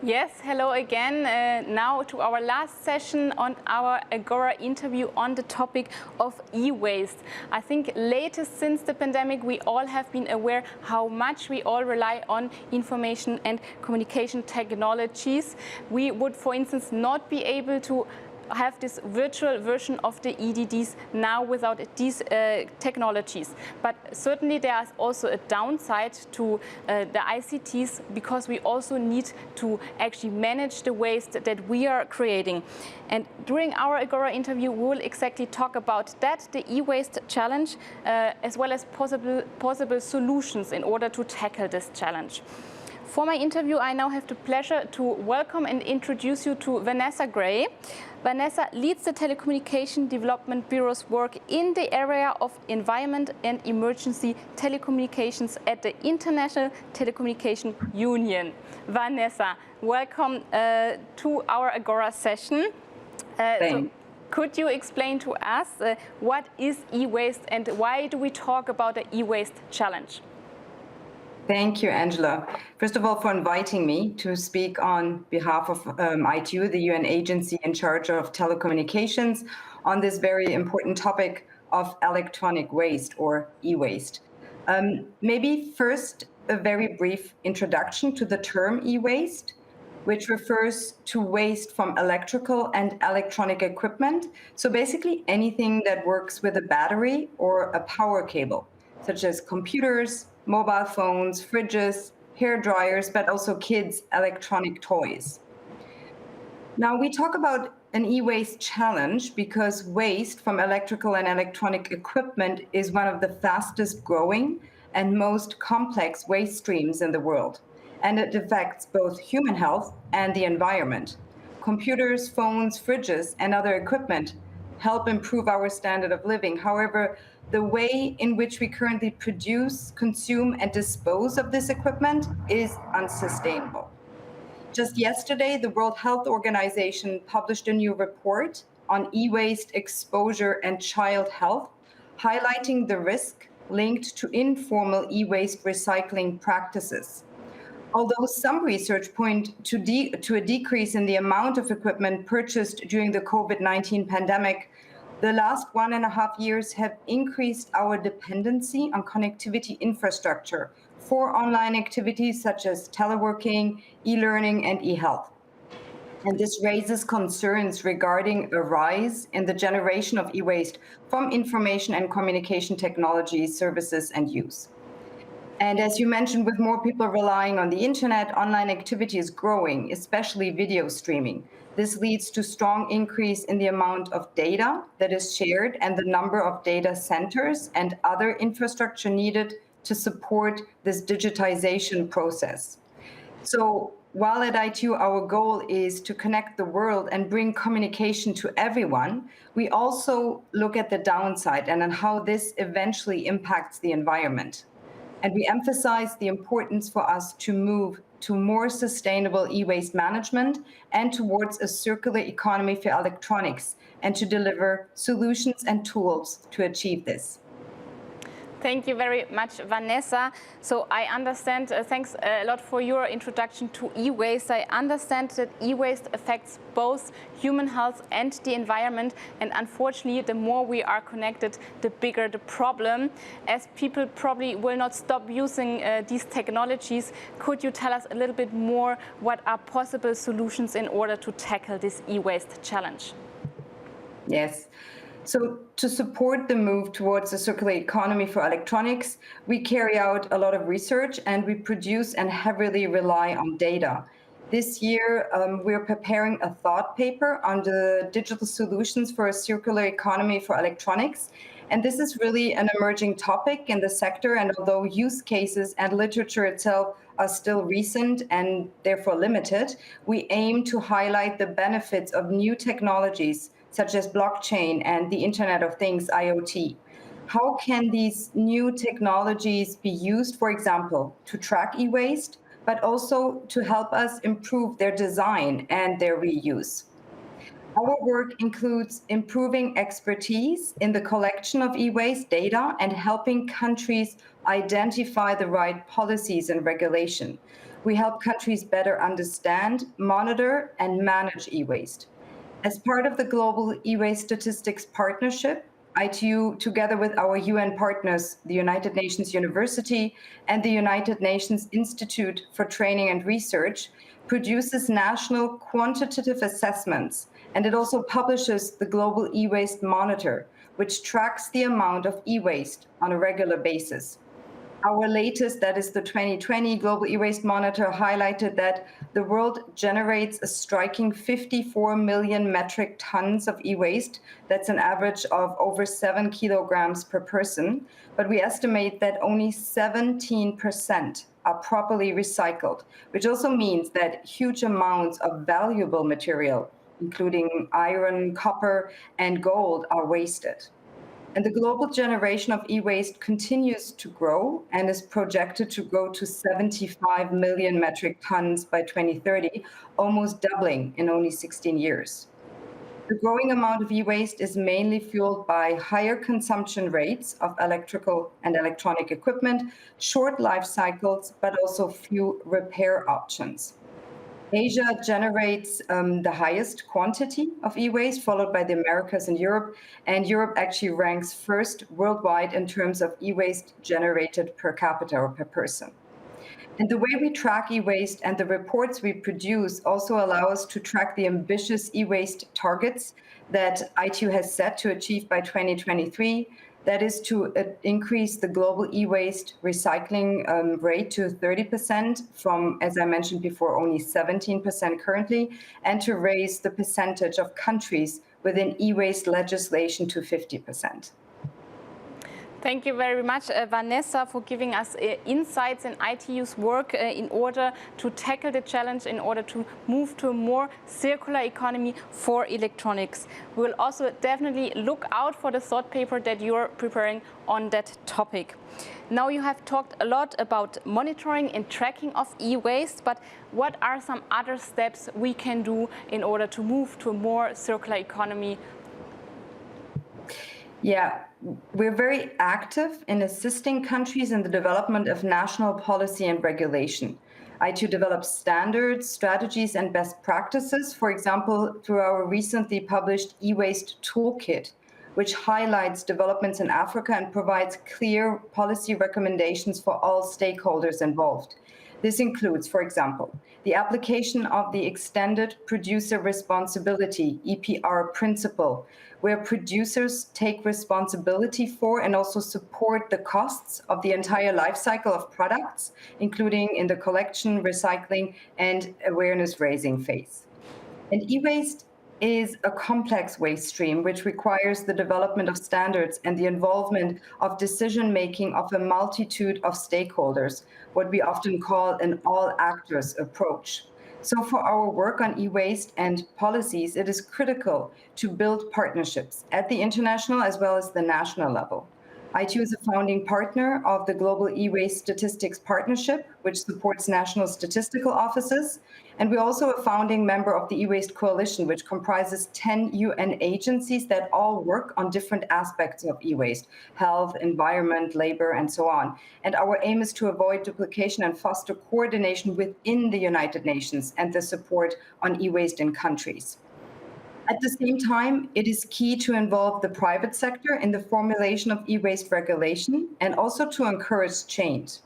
Yes, hello again. Now to our last session on our AGORA interview on the topic of e-waste. I think latest since the pandemic, we all have been aware how much we all rely on information and communication technologies. We would, for instance, not be able to have this virtual version of the EDDs now without these technologies. But certainly there is also a downside to the ICTs, because we also need to actually manage the waste that we are creating. And during our AGORA interview, we will exactly talk about that, the e-waste challenge, as well as possible solutions in order to tackle this challenge. For my interview, I now have the pleasure to welcome and introduce you to Vanessa Gray. Vanessa leads the Telecommunication Development Bureau's work in the area of environment and emergency telecommunications at the International Telecommunication Union. Vanessa, welcome to our AGORA session. So could you explain to us what is e-waste and why do we talk about the e-waste challenge? Thank you, Angela. First of all, for inviting me to speak on behalf of ITU, the UN agency in charge of telecommunications, on this very important topic of electronic waste or e-waste. Maybe first, a very brief introduction to the term e-waste, which refers to waste from electrical and electronic equipment. So basically anything that works with a battery or a power cable, such as computers, mobile phones, fridges, hair dryers, but also kids' electronic toys. Now we talk about an e-waste challenge because waste from electrical and electronic equipment is one of the fastest growing and most complex waste streams in the world. And it affects both human health and the environment. Computers, phones, fridges, and other equipment help improve our standard of living. However, the way in which we currently produce, consume, and dispose of this equipment is unsustainable. Just yesterday, the World Health Organization published a new report on e-waste exposure and child health, highlighting the risk linked to informal e-waste recycling practices. Although some research point to a decrease in the amount of equipment purchased during the COVID-19 pandemic, the last 1.5 years have increased our dependency on connectivity infrastructure for online activities such as teleworking, e-learning, and e-health. And this raises concerns regarding a rise in the generation of e-waste from information and communication technologies, services, and use. And as you mentioned, with more people relying on the internet, online activity is growing, especially video streaming. This leads to strong increase in the amount of data that is shared and the number of data centers and other infrastructure needed to support this digitization process. So while at ITU our goal is to connect the world and bring communication to everyone, we also look at the downside and on how this eventually impacts the environment. And we emphasize the importance for us to move to more sustainable e-waste management and towards a circular economy for electronics, and to deliver solutions and tools to achieve this. Thank you very much, Vanessa. So I understand, thanks a lot for your introduction to e-waste. I understand that e-waste affects both human health and the environment. And unfortunately, the more we are connected, the bigger the problem. As people probably will not stop using these technologies, could you tell us a little bit more what are possible solutions in order to tackle this e-waste challenge? Yes. So to support the move towards a circular economy for electronics, we carry out a lot of research and we produce and heavily rely on data. This year, we're preparing a thought paper on the digital solutions for a circular economy for electronics. And this is really an emerging topic in the sector. And although use cases and literature itself are still recent and therefore limited, we aim to highlight the benefits of new technologies such as blockchain and the Internet of Things, IoT. How can these new technologies be used, for example, to track e-waste, but also to help us improve their design and their reuse? Our work includes improving expertise in the collection of e-waste data and helping countries identify the right policies and regulation. We help countries better understand, monitor, and manage e-waste. As part of the Global E-Waste Statistics Partnership, ITU, together with our UN partners, the United Nations University and the United Nations Institute for Training and Research, produces national quantitative assessments, and it also publishes the Global E-Waste Monitor, which tracks the amount of e-waste on a regular basis. Our latest, that is the 2020 Global E-Waste Monitor, highlighted that the world generates a striking 54 million metric tons of e-waste. That's an average of over 7 kilograms per person. But we estimate that only 17% are properly recycled, which also means that huge amounts of valuable material, including iron, copper, and gold, are wasted. And the global generation of e-waste continues to grow and is projected to grow to 75 million metric tons by 2030, almost doubling in only 16 years. The growing amount of e-waste is mainly fueled by higher consumption rates of electrical and electronic equipment, short life cycles, but also few repair options. Asia generates the highest quantity of e-waste, followed by the Americas and Europe. And Europe actually ranks first worldwide in terms of e-waste generated per capita or per person. And the way we track e-waste and the reports we produce also allow us to track the ambitious e-waste targets that ITU has set to achieve by 2023. That is to increase the global e-waste recycling rate to 30% from, as I mentioned before, only 17% currently, and to raise the percentage of countries within e-waste legislation to 50%. Thank you very much, Vanessa, for giving us insights in ITU's work in order to tackle the challenge, in order to move to a more circular economy for electronics. We'll also definitely look out for the thought paper that you're preparing on that topic. Now, you have talked a lot about monitoring and tracking of e-waste, but what are some other steps we can do in order to move to a more circular economy? Yeah, we're very active in assisting countries in the development of national policy and regulation. ITU develops standards, strategies, and best practices, for example, through our recently published e-waste toolkit, which highlights developments in Africa and provides clear policy recommendations for all stakeholders involved. This includes, for example, the application of the Extended Producer Responsibility, EPR principle, where producers take responsibility for and also support the costs of the entire life cycle of products, including in the collection, recycling, and awareness-raising phase. And e-waste is a complex waste stream which requires the development of standards and the involvement of decision-making of a multitude of stakeholders, what we often call an all-actors approach. So for our work on e-waste and policies, it is critical to build partnerships at the international as well as the national level. ITU is a founding partner of the Global E-Waste Statistics Partnership, which supports national statistical offices. And we're also a founding member of the E-Waste Coalition, which comprises 10 UN agencies that all work on different aspects of e-waste: health, environment, labor, and so on. And our aim is to avoid duplication and foster coordination within the United Nations and the support on e-waste in countries. At the same time, it is key to involve the private sector in the formulation of e-waste regulation and also to encourage change.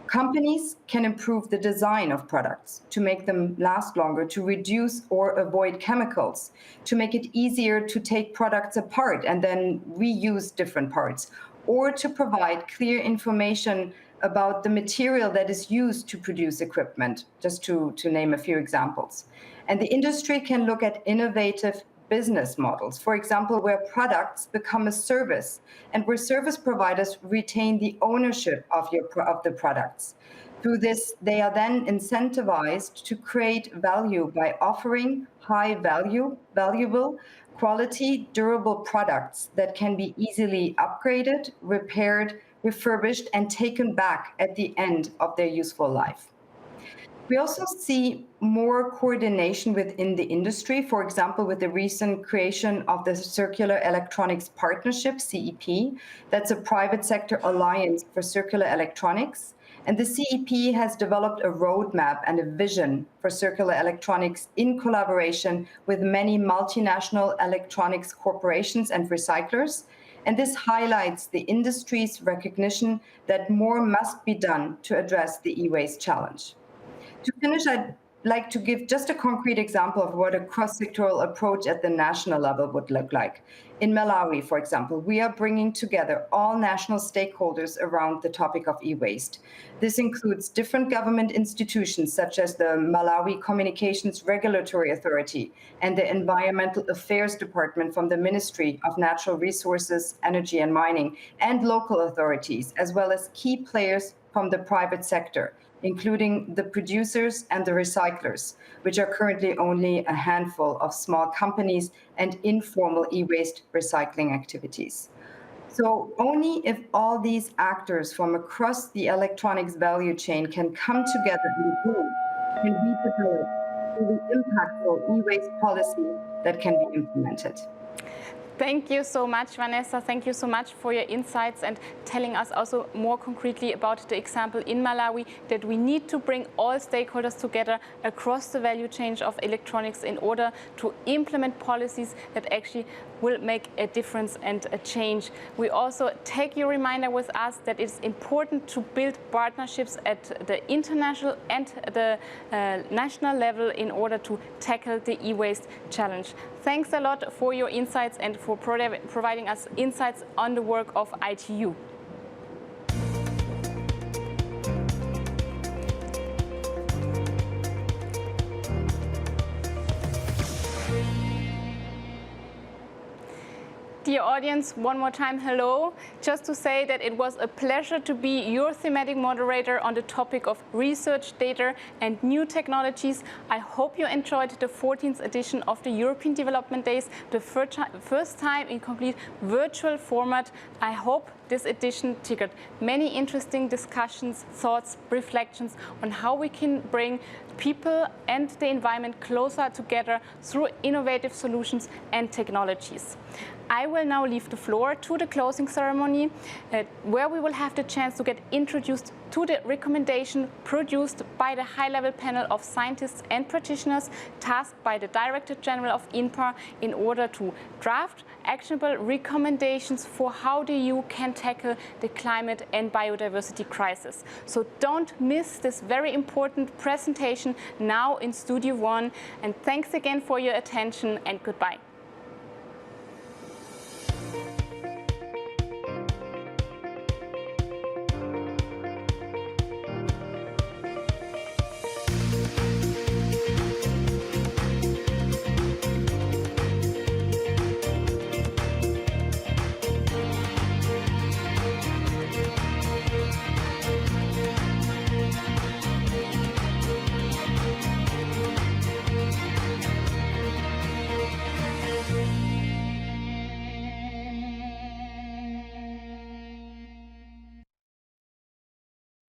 Companies can improve the design of products to make them last longer, to reduce or avoid chemicals, to make it easier to take products apart and then reuse different parts, or to provide clear information about the material that is used to produce equipment, just to name a few examples. And the industry can look at innovative business models, for example, where products become a service and where service providers retain the ownership of the products. Through this, they are then incentivized to create value by offering valuable, quality, durable products that can be easily upgraded, repaired, refurbished, and taken back at the end of their useful life. We also see more coordination within the industry, for example, with the recent creation of the Circular Electronics Partnership, CEP. That's a private sector alliance for circular electronics. And the CEP has developed a roadmap and a vision for circular electronics in collaboration with many multinational electronics corporations and recyclers. And this highlights the industry's recognition that more must be done to address the e-waste challenge. To finish, I'd like to give just a concrete example of what a cross-sectoral approach at the national level would look like. In Malawi, for example, we are bringing together all national stakeholders around the topic of e-waste. This includes different government institutions such as the Malawi Communications Regulatory Authority and the Environmental Affairs Department from the Ministry of Natural Resources, Energy and Mining, and local authorities, as well as key players from the private sector, including the producers and the recyclers, which are currently only a handful of small companies and informal e-waste recycling activities. So only if all these actors from across the electronics value chain can come together in a group, can we develop a really impactful e-waste policy that can be implemented. Thank you so much, Vanessa. Thank you so much for your insights and telling us also more concretely about the example in Malawi, that we need to bring all stakeholders together across the value chain of electronics in order to implement policies that actually will make a difference and a change. We also take your reminder with us that it's important to build partnerships at the international and the national level in order to tackle the e-waste challenge. Thanks a lot for your insights and for providing us insights on the work of ITU. Dear audience, one more time, hello. Just to say that it was a pleasure to be your thematic moderator on the topic of research, data and new technologies. I hope you enjoyed the 14th edition of the European Development Days, the first time in complete virtual format. I hope this edition triggered many interesting discussions, thoughts, reflections on how we can bring people and the environment closer together through innovative solutions and technologies. I will now leave the floor to the closing ceremony, where we will have the chance to get introduced to the recommendation produced by the high-level panel of scientists and practitioners tasked by the Director General of INPA in order to draft actionable recommendations for how the EU can tackle the climate and biodiversity crisis. So don't miss this very important presentation now in Studio One. And thanks again for your attention and goodbye.